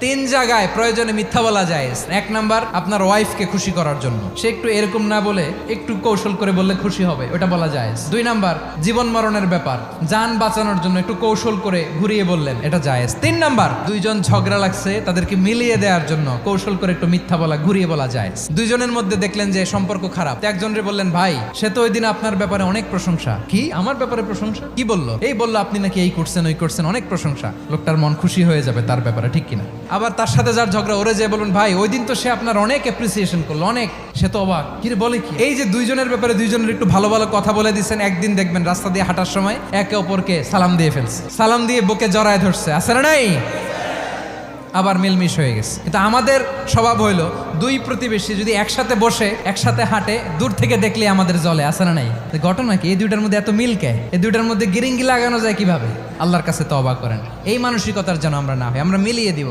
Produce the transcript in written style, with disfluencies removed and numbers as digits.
তিন জায়গায় প্রয়োজনে মিথ্যা বলা যায়। এক নাম্বার, আপনার ওয়াইফকে খুশি করার জন্য, সে একটু এরকম না বলে একটু কৌশল করে বললে খুশি হবে, ওটা বলা যায়। দুই নাম্বার, জীবন মরণের ব্যাপার, যান বাঁচানোর জন্য একটু কৌশল করে ঘুরিয়ে বললেন, এটা জায়েজ। তিন নাম্বার, দুইজন ঝগড়া লাগছে তাদেরকে মিলিয়ে দেওয়ার জন্য কৌশল করে একটু মিথ্যা বলা, ঘুরিয়ে বলা যায়। দুইজনের মধ্যে দেখলেন যে সম্পর্ক খারাপ, একজনরে বললেন, ভাই সে তো ওই দিন আপনার ব্যাপারে অনেক প্রশংসা। কি আমার ব্যাপারে প্রশংসা? কি বললো? এই বললো আপনি নাকি এই করছেন ওই করছেন, অনেক প্রশংসা। লোকটার মন খুশি হয়ে যাবে তার ব্যাপারে, ঠিক কিনা? আবার তার সাথে যার ঝগড়া, ওরে যে বলুন, ভাই ওই দিন তো সে আপনার অনেক অ্যাপ্রিসিয়েশন করলো, অনেক, সে তো অবাক, কি রে বলে কি? এই যে দুইজনের ব্যাপারে দুইজনের একটু ভালো ভালো কথা বলে দিচ্ছেন, একদিন দেখবেন রাস্তা দিয়ে হাঁটার সময় একে অপরকে সালাম দিয়ে ফেলছে, সালাম দিয়ে বুকে জড়ায় ধরছে, আছে না নাই? আবার মিলমিশ হয়ে গেছে। কিন্তু আমাদের স্বভাব হইলো, দুই প্রতিবেশী যদি একসাথে বসে একসাথে হাঁটে, দূর থেকে দেখলে আমাদের জলে, আছে না নাই? ঘটনা কি? এই দুইটার মধ্যে এত মিল কে? এই দুইটার মধ্যে গিরিঙ্গি লাগানো যায় কিভাবে? আল্লাহর কাছে তওবা করেন, এই মানসিকতার যেন আমরা না হয়, আমরা মিলিয়ে দিব।